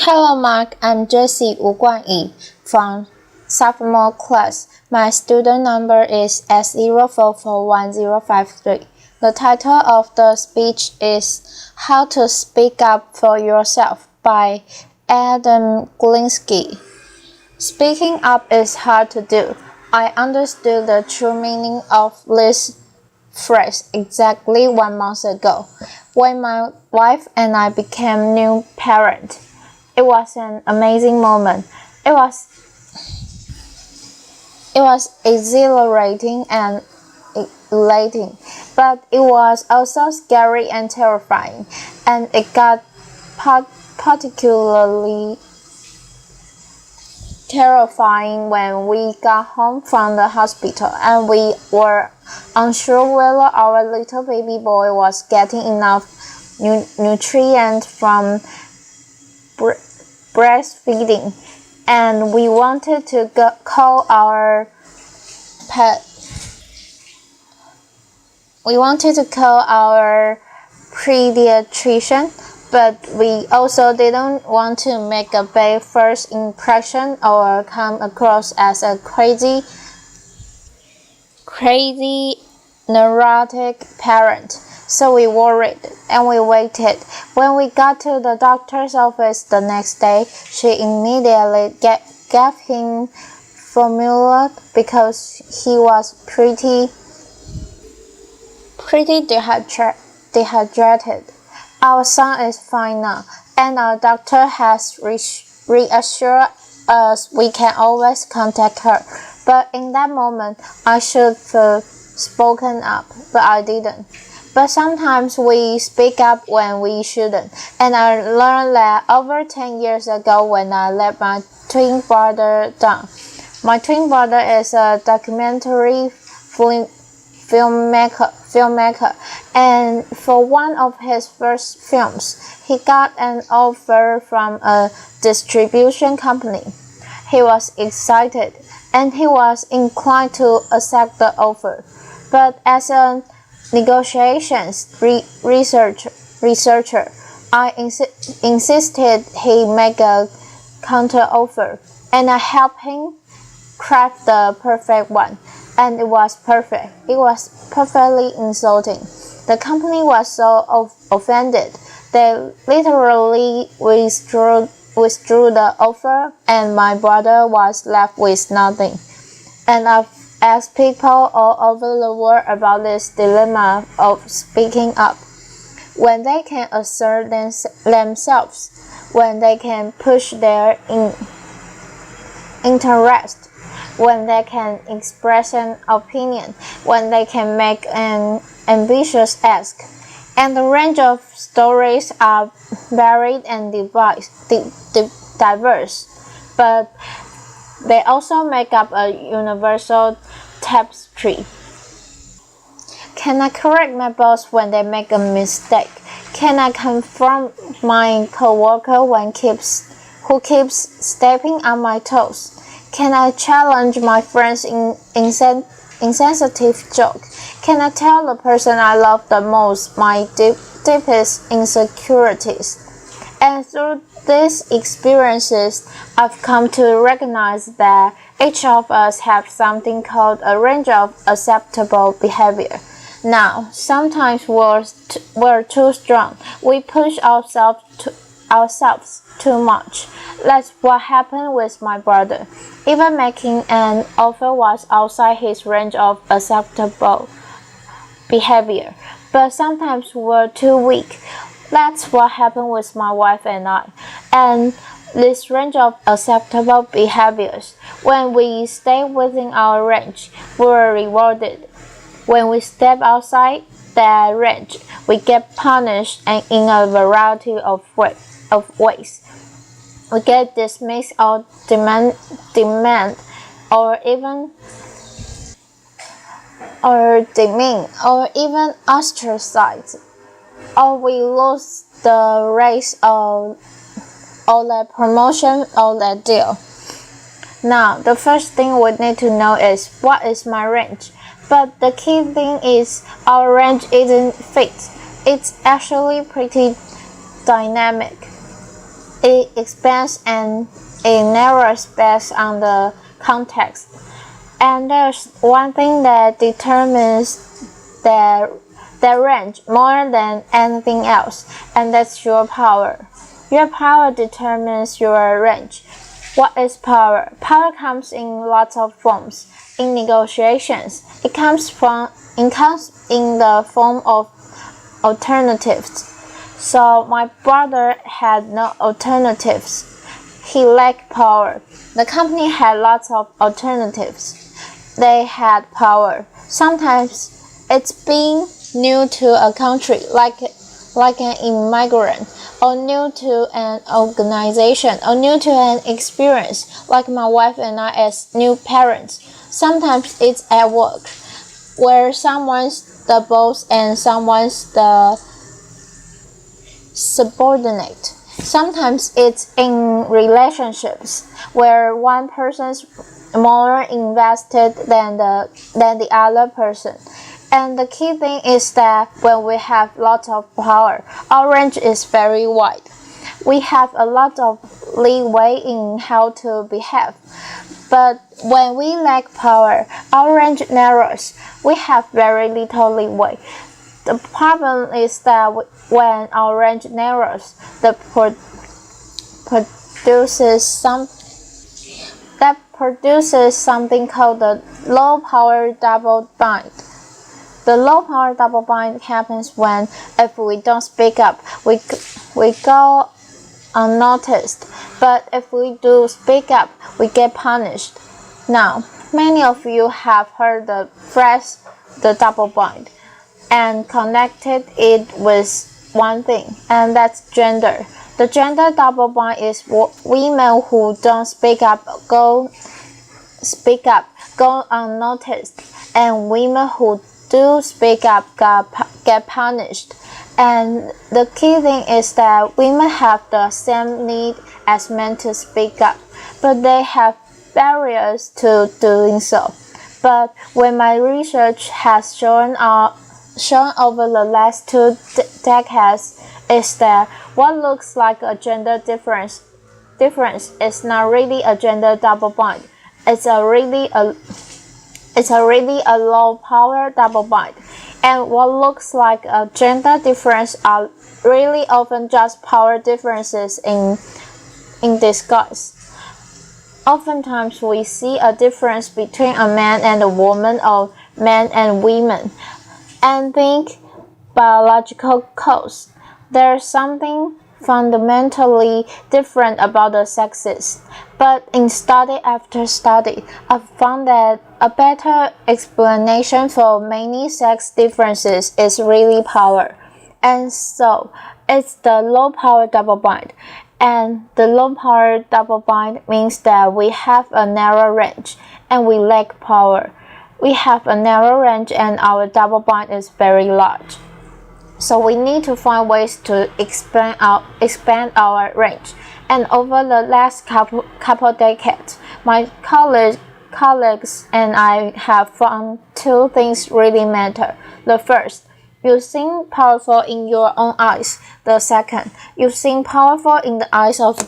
Hello Mark, I'm Jessie Wu Guanyi from sophomore class. My student number is S044153. The title of the speech is How to Speak Up for Yourself by Adam Galinsky. Speaking up is hard to do. I understood the true meaning of this phrase exactly 1 month ago when my wife and I became new parents. It was an amazing moment. It was exhilarating and elating, but it was also scary and terrifying, and it got particularly terrifying when we got home from the hospital and we were unsure whether our little baby boy was getting enough nutrients from breastfeeding, and we wanted to call our pediatrician, but we also didn't want to make a bad first impression or come across as a crazy neurotic parent. So we worried and we waited. When we got to the doctor's office the next day, she immediately gave him formula because he was pretty dehydrated. Our son is fine now, and our doctor has reassured us we can always contact her. But in that moment, I should have spoken up, but I didn't. But sometimes we speak up when we shouldn't, and I learned that over 10 years ago when I let my twin brother down. My twin brother is a documentary filmmaker, and for one of his first films, he got an offer from a distribution company. He was excited, and he was inclined to accept the offer. But as a negotiations researcher, I insisted he make a counter-offer, and I helped him craft the perfect one. And it was perfect. It was perfectly insulting. The company was so offended, they literally withdrew the offer, and my brother was left with nothing. And I've asked people all over the world about this dilemma of speaking up. When they can assert themselves, when they can push their interest, when they can express an opinion, when they can make an ambitious ask. And the range of stories are varied and diverse, but they also make up a universal tapestry. Can I correct my boss when they make a mistake? Can I confront my coworker who keeps stepping on my toes? Can I challenge my friends in insensitive joke? Can I tell the person I love the most my deepest insecurities? And through these experiences, I've come to recognize that each of us have something called a range of acceptable behavior. Now, sometimes we're too strong. We push ourselves too much. That's what happened with my brother. Even making an offer was outside his range of acceptable behavior. But sometimes we're too weak. That's what happened with my wife and I. And this range of acceptable behaviors, when we stay within our range, we're rewarded. When we step outside that range, we get punished and in a variety of ways. We get dismissed or demeaned or even ostracized, or we lose the race or that promotion or that deal. Now, the first thing we need to know is what is my range. But the key thing is our range isn't fixed. It's actually pretty dynamic. It expands and it narrows based on the context. And there's one thing that determines the range more than anything else, and that's your power. Your power determines your range. What is power? Power comes in lots of forms. In negotiations, it comes in the form of alternatives. So my brother had no alternatives. He lacked power. The company had lots of alternatives. They had power. Sometimes it's being new to a country, like an immigrant, or new to an organization, or new to an experience, like my wife and I as new parents. Sometimes it's at work, where someone's the boss and someone's the subordinate. Sometimes it's in relationships, where one person's more invested than the other person. And the key thing is that when we have lots of power, our range is very wide. We have a lot of leeway in how to behave. But when we lack power, our range narrows. We have very little leeway. The problem is that when our range narrows, that produces something called the low power double bind. The low power double bind happens when, if we don't speak up, we go unnoticed. But if we do speak up, we get punished. Now, many of you have heard the phrase the double bind and connected it with one thing, and that's gender. The gender double bind is women who don't speak up go unnoticed, and women who do speak up get punished. And the key thing is that women have the same need as men to speak up, but they have barriers to doing so. But when my research has shown over the last 2 decades is that what looks like a gender difference is not really a gender double bind. It's a really a low power double bind. And what looks like a gender difference are really often just power differences in disguise. Oftentimes we see a difference between a man and a woman or men and women, and think biological cause. There's something fundamentally different about the sexes. But in study after study, I've found that a better explanation for many sex differences is really power. And so, it's the low power double bind. And the low power double bind means that we have a narrow range and we lack power. We have a narrow range and our double bind is very large. So we need to find ways to expand our range. And over the last couple decades, my colleagues and I have found 2 things really matter. The first, you seem powerful in your own eyes. The second, you seem powerful in the eyes of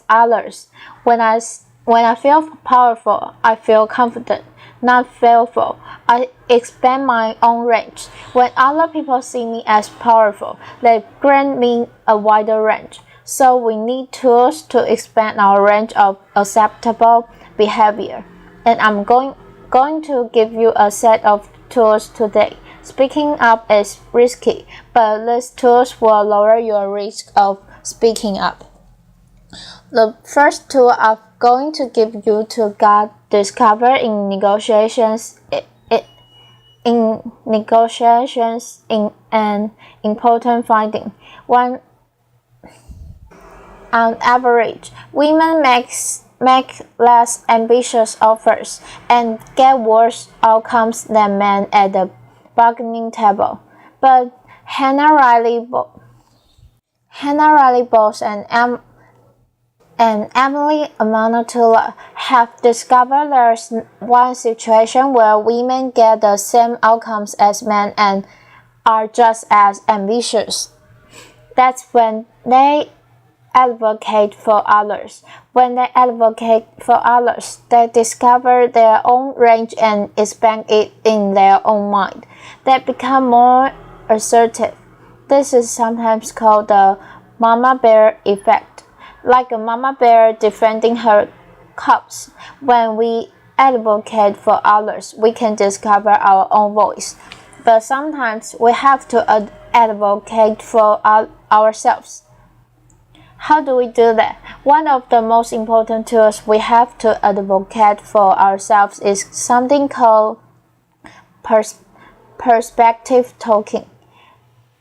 others. When I feel powerful, I feel confident, not fearful. I expand my own range. When other people see me as powerful, they grant me a wider range. So we need tools to expand our range of acceptable behavior. And I'm going to give you a set of tools today. Speaking up is risky, but these tools will lower your risk of speaking up. The first tool I'm going to give you to discover in negotiations an important finding. On average, women make less ambitious offers and get worse outcomes than men at the bargaining table. But Hannah Riley Bowles and Emily Amanatullah have discovered there's one situation where women get the same outcomes as men and are just as ambitious. That's when they advocate for others. When they advocate for others, they discover their own range and expand it in their own mind. They become more assertive. This is sometimes called the mama bear effect. Like a mama bear defending her cubs, when we advocate for others, we can discover our own voice. But sometimes we have to advocate for ourselves. How do we do that? One of the most important tools we have to advocate for ourselves is something called perspective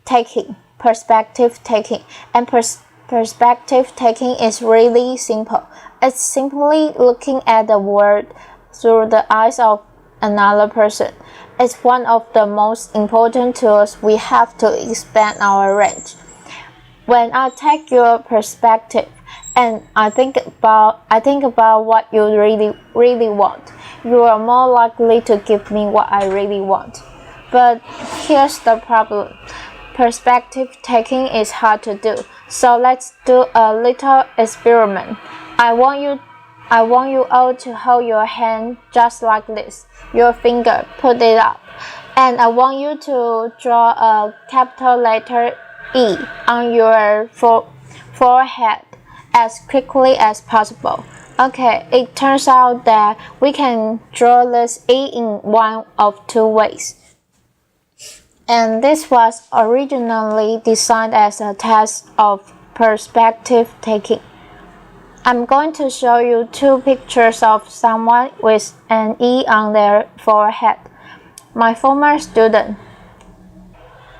taking. Perspective taking. And perspective taking is really simple. It's simply looking at the world through the eyes of another person. It's one of the most important tools we have to expand our range. When I take your perspective and I think about what you really want, you are more likely to give me what I really want. But here's the problem. Perspective taking is hard to do. So let's do a little experiment. I want you all to hold your hand just like this. Your finger, put it up. And I want you to draw a capital letter E on your forehead as quickly as possible. Okay, it turns out that we can draw this E in one of two ways. And this was originally designed as a test of perspective taking. I'm going to show you two pictures of someone with an E on their forehead. My former student,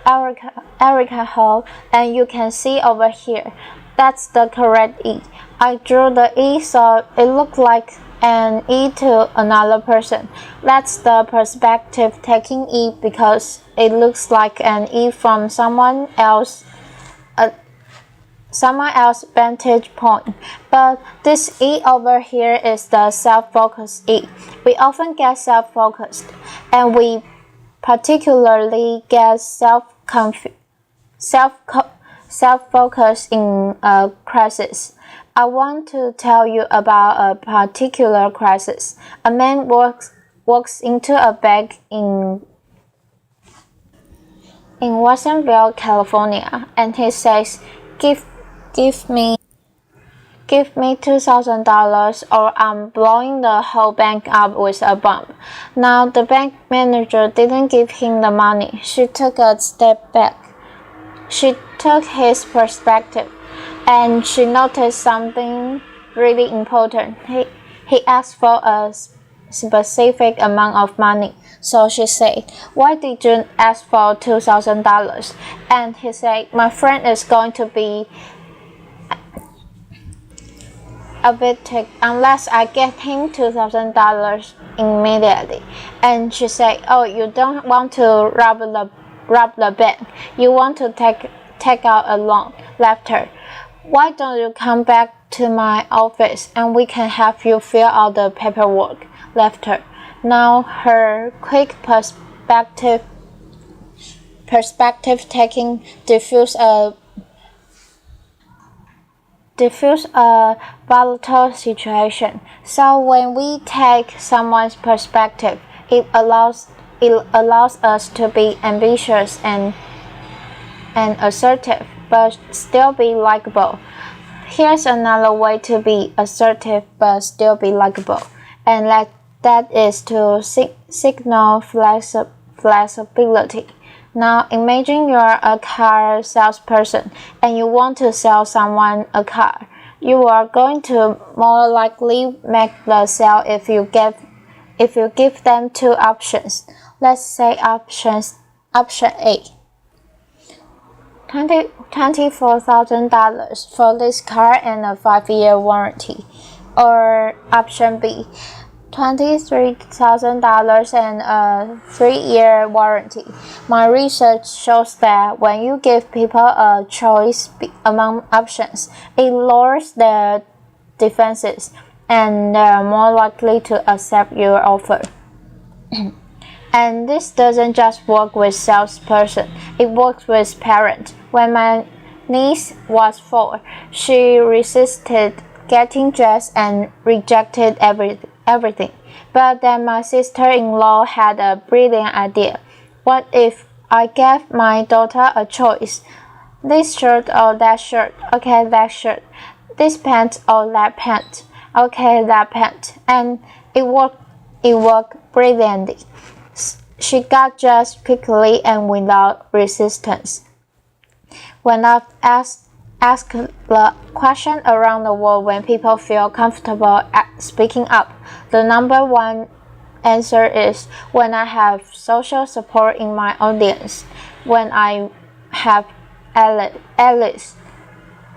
Erica Hall, and you can see over here, that's the correct E. I drew the E so it looked like an E to another person. That's the perspective taking E because it looks like an E from someone else's vantage point. But this E over here is the self-focused E. We often get self-focused, and we particularly get self-focused in a crisis. I want to tell you about a particular crisis. A man walks into a bank in Watsonville, California, and he says, Give me $2,000 or I'm blowing the whole bank up with a bomb. Now the bank manager didn't give him the money. She took a step back. She took his perspective and she noticed something really important. He asked for a specific amount of money. So she said, "Why did you ask for $2,000? And he said, "My friend is going to be a bit ticked unless I get him $2,000 immediately." And she said, "Oh, you don't want to rob the bank. You want to take out a loan." Left her. "Why don't you come back to my office and we can have you fill out the paperwork?" Left her. Now her quick perspective taking diffuse a volatile situation. So when we take someone's perspective, it allows us to be ambitious and assertive, but still be likable. Here's another way to be assertive but still be likable, and that is to signal flexibility. Now imagine you're a car salesperson and you want to sell someone a car. You are going to more likely make the sale if you give them two options. Let's say option A, $24,000 for this car and a 5-year warranty, or option B, $23,000 and a 3-year warranty. My research shows that when you give people a choice among options, it lowers their defenses and they're more likely to accept your offer. And this doesn't just work with salesperson, it works with parents. When niece was 4. She resisted getting dressed and rejected everything. But then my sister-in-law had a brilliant idea. What if I gave my daughter a choice? This shirt or that shirt? Okay, that shirt. This pants or that pant? Okay, that pant. And it worked brilliantly. She got dressed quickly and without resistance. When I've asked the question around the world when people feel comfortable speaking up, the number one answer is when I have social support in my audience, when I have allies.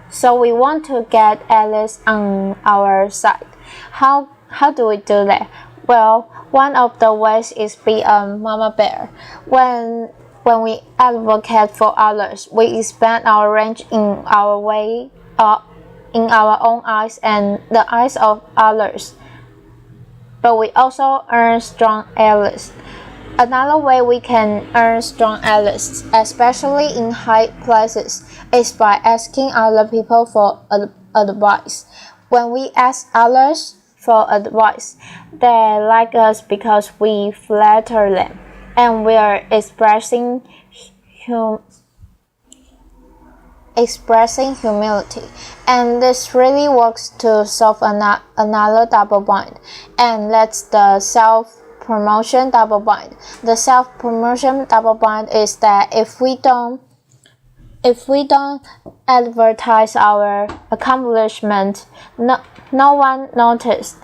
So we want to get allies on our side. How do we do that? Well, one of the ways is be a mama bear. When we advocate for others, we expand our range in our in our own eyes and the eyes of others. But we also earn strong allies. Another way we can earn strong allies, especially in high places, is by asking other people for advice. When we ask others for advice, they like us because we flatter them, and we are expressing humility. And this really works to solve another double bind, and that's the self-promotion double bind. The self-promotion double bind is that if we don't advertise our accomplishment, no one noticed,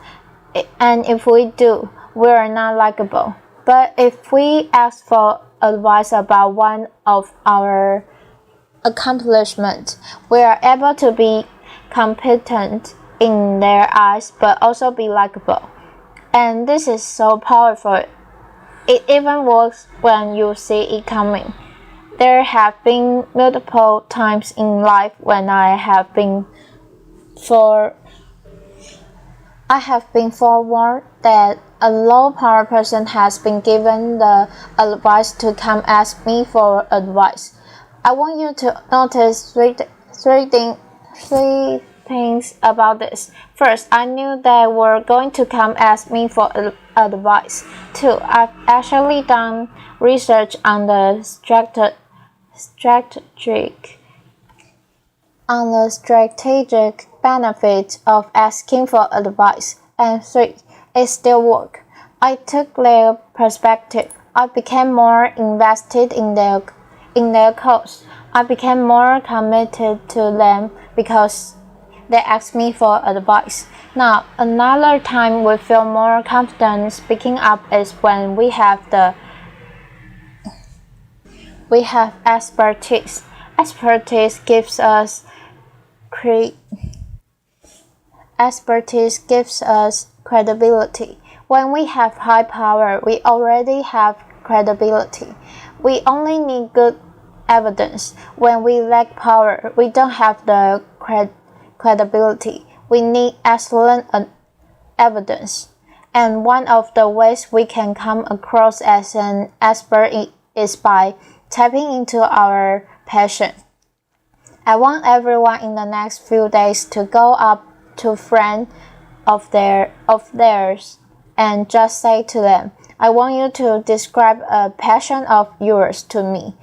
and if we do, we are not likable. But if we ask for advice about one of our accomplishments, we are able to be competent in their eyes, but also be likable. And this is so powerful. It even works when you see it coming. There have been multiple times in life when I have been forewarned that a low-power person has been given the advice to come ask me for advice. I want you to notice three things about this. First, I knew they were going to come ask me for advice. 2, I've actually done research on the strategic benefits of asking for advice. And 3, it still worked. I took their perspective. I became more invested in their cause. I became more committed to them because they asked me for advice. Now, another time we feel more confident speaking up is when we have expertise. Expertise gives us credibility. When we have high power, we already have credibility. We only need good evidence. When we lack power, we don't have the credibility. We need excellent evidence. And one of the ways we can come across as an expert is by tapping into our passion. I want everyone in the next few days to go up to a friend of theirs and just say to them, I want you to describe a passion of yours to me.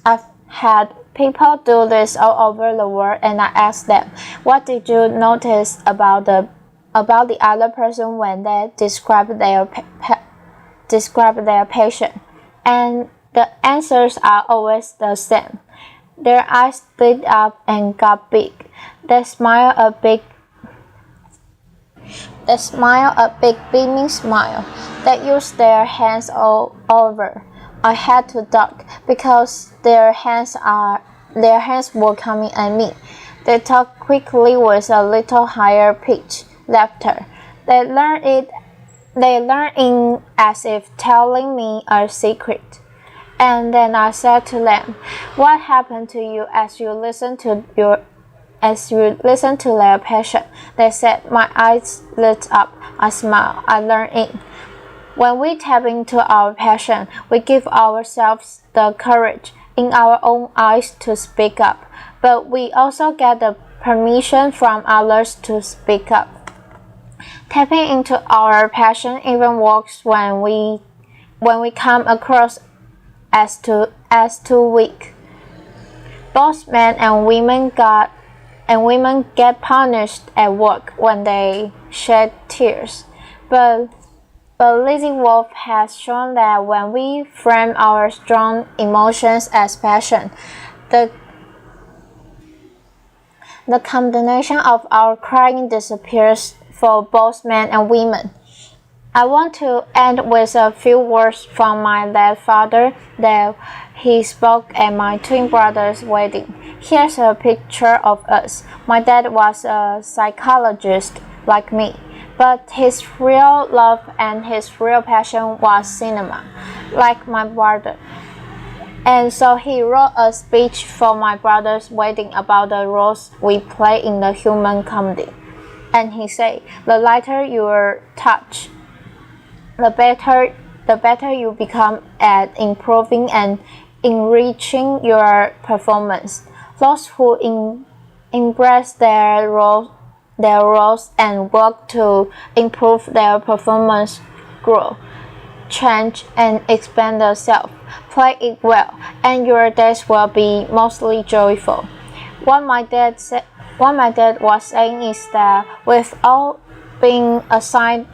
I've had people do this all over the world, and I ask them, what did you notice about the other person when they describe their passion? And the answers are always the same. Their eyes lit up and got big. They smile a big beaming smile. They use their hands all over. I had to duck because their hands were coming at me. They talk quickly with a little higher pitch laughter. They learn in as if telling me a secret. And then I said to them, what happened to you as you listen to their passion? They said, my eyes lit up. I smiled. I learned in. When we tap into our passion, we give ourselves the courage in our own eyes to speak up, but we also get the permission from others to speak up. Tapping into our passion even works when we come across as too weak. Both men and women get punished at work when they shed tears, but Lizzie Wolf has shown that when we frame our strong emotions as passion, the condemnation of our crying disappears for both men and women. I want to end with a few words from my late father that he spoke at my twin brother's wedding. Here's a picture of us. My dad was a psychologist like me, but his real love and his real passion was cinema, like my brother. And so he wrote a speech for my brother's wedding about the roles we play in the human comedy. And he said, the lighter your touch, the better you become at improving and enriching your performance. Those who embrace their roles and work to improve their performance grow, change, and expand themselves. Play it well, and your days will be mostly joyful. What my dad was saying is that without being assigned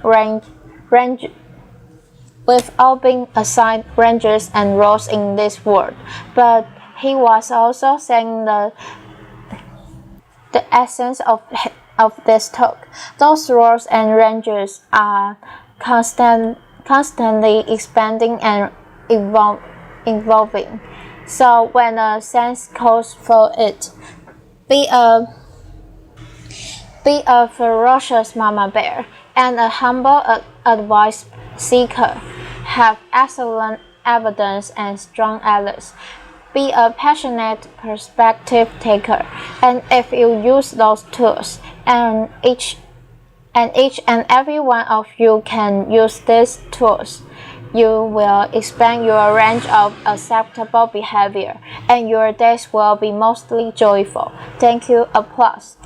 ranges and roles in this world, but he was also saying the essence of this talk. Those roles and ranges are constantly expanding and evolving. So when a sense calls for it, be a ferocious mama bear and a humble advice seeker. Have excellent evidence and strong allies. Be a passionate perspective taker, and if you use those tools, and each and every one of you can use these tools, you will expand your range of acceptable behavior, and your days will be mostly joyful. Thank you. Applause.